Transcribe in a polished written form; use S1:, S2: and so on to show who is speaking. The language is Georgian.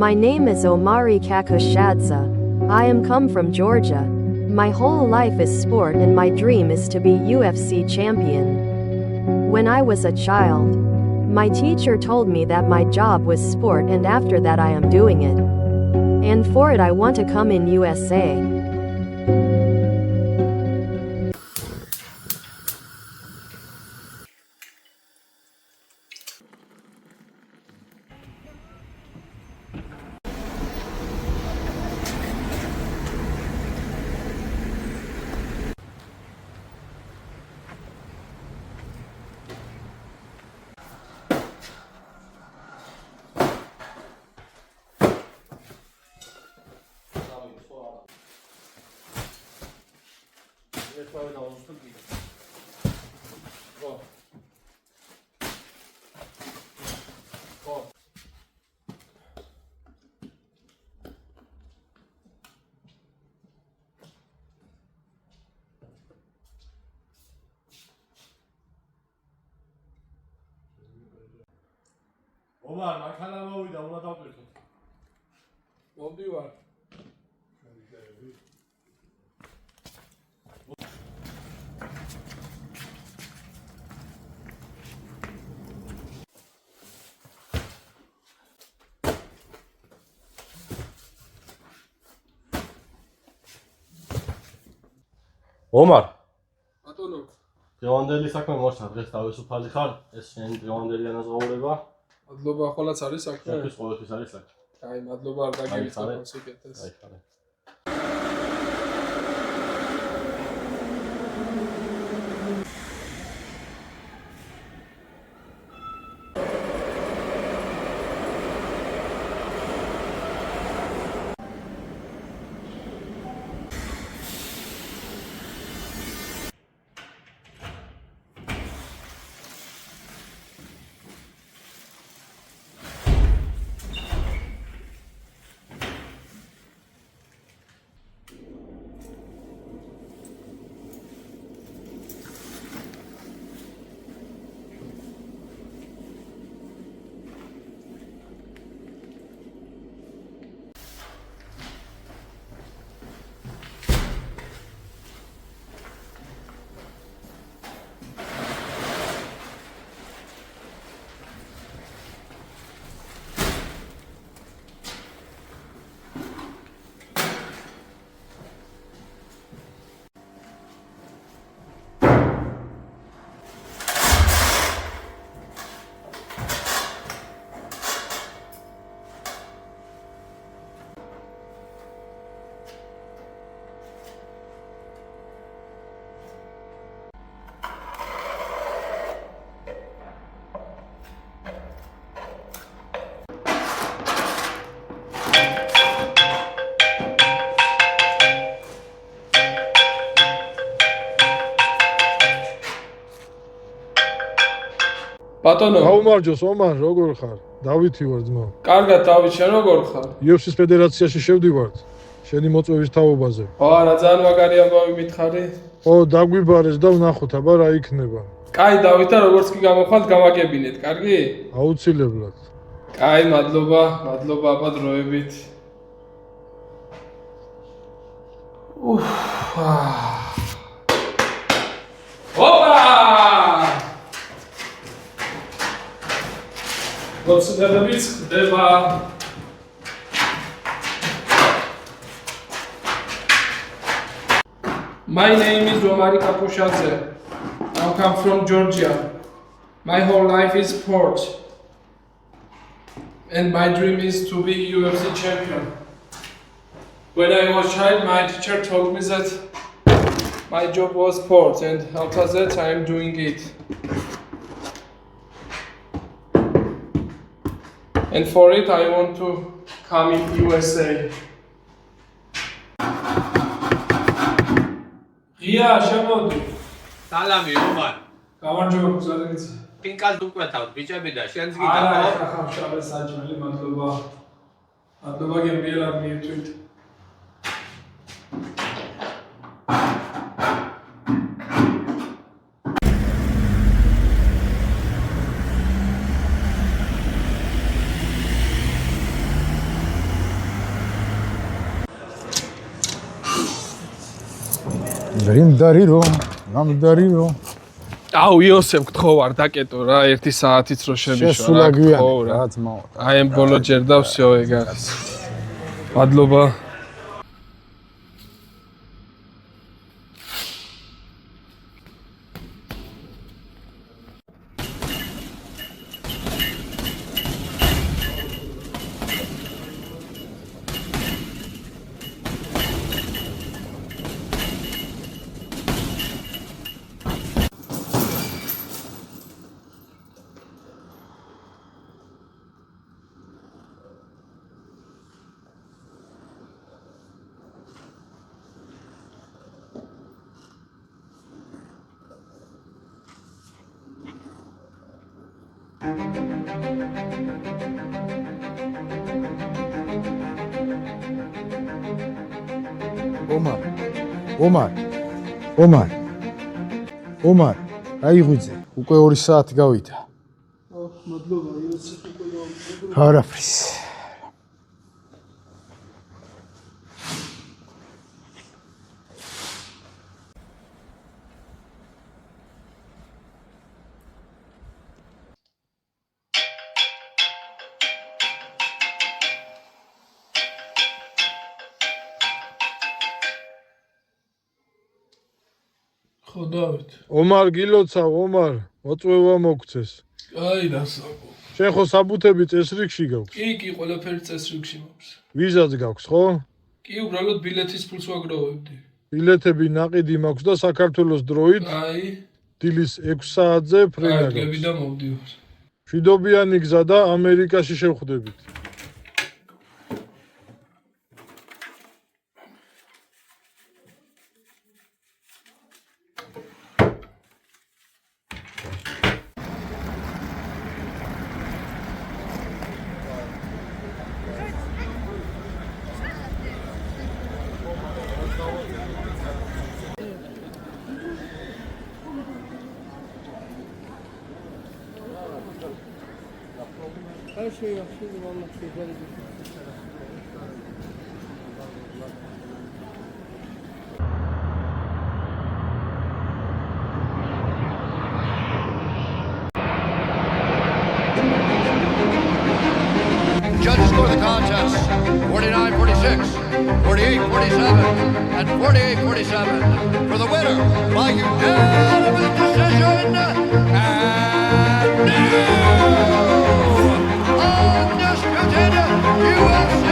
S1: My name is Omari Kakushadze. I am come from Georgia. My whole life is sport and my dream is to be UFC champion. When I was a child, my teacher told me that my job was sport and after that I am doing it. And for it I want to come in USA.
S2: Omar, მანქანა მოვიდა, უნდა დავტვირთოთ.
S3: მოვდივარ.
S2: Omar,
S3: ბატონო,
S2: დღევანდელი საქმე მოხდა, დღეს თავისუფალი ხარ, ეს შენი დღევანდელი ანაზღაურება.
S3: მადლობა, ხოლმე არის საქმე.
S2: შენთვის ყოველთვის არის საქმე.
S3: აი, მადლობა არ დაგივიწყო სიკეთეს.
S2: აი, ხარ.
S3: ბატონო,
S4: გაუმარჯოს, ომარ, როგორ ხარ? დავითი ვარ ძმა.
S3: კარგად, დავით, შენ როგორ ხარ?
S4: UFC-ს ფედერაციაში შევდივართ. შენი მოწვევის თაობაზე.
S3: არა, ძალიან მაგარი ამბავი მითხარი.
S4: ო, დაგვიბარეს და ვნახოთ, აბა რა იქნება.
S3: კაი, დავით, და როგორც კი გამოვხვალთ, გამაგებინეთ, კარგი?
S4: აუცილებლად.
S3: კაი, მადლობა, აბა დროებით. ოპა! Considerabile xdeba. My name is Omari Kakushadze. I come from Georgia. My whole life is sport. And my dream is to be UFC champion. When I was a child, my teacher told me that my job was sport and after that I am doing it. And for it I want to come in USA. ღია შემოდი.
S5: სალამი ომარ.
S3: გამარჯობა გზადაგეც.
S5: პინკას უკვეთავთ ბიჭები და შენს
S3: არა,
S5: გიდაო.
S3: ახლა შავე საჭმელი, მადლობა. მადლობა გემრიელად მიეთვით.
S4: გამდარივო.
S3: აუ იოსებ გთხოვარ დაკეტო რა 1 საათიც რო შემიშვა რა გთხოვ რა. აი ამ ბოლო ჯერ და всё ეგ არის. მადლობა.
S4: ომარ, აიღვიძე, უკვე 2 საათი გავიდა.
S3: მადლობა იოსებ უკვე
S4: არაფრის.
S3: ხო დავით.
S4: ომარ გილოცავ, ომარ, მოწვევა მოგცეს.
S3: აი დასაბო.
S4: შენ ხო საბუთები წესრიგში გაქვს?
S3: კი, ყველაფერი წესრიგში მაქვს.
S4: ვიზაც გაქვს, ხო?
S3: კი, უბრალოდ ბილეთის ფულს ვაგროვებდი.
S4: ბილეთები ნაყიდი მაქვს და საქართველოს დროით
S3: აი,
S4: დილის 6 საათზე ფრენა
S3: გები
S4: გაქვს.
S3: და მოვდივარ.
S4: მშვიდობიანი გზა და ამერიკაში შევხვდებით.
S6: Judges score the contest 49-46, 48-47, and 48-47 for the winner by unanimous decision. And new undisputed UFC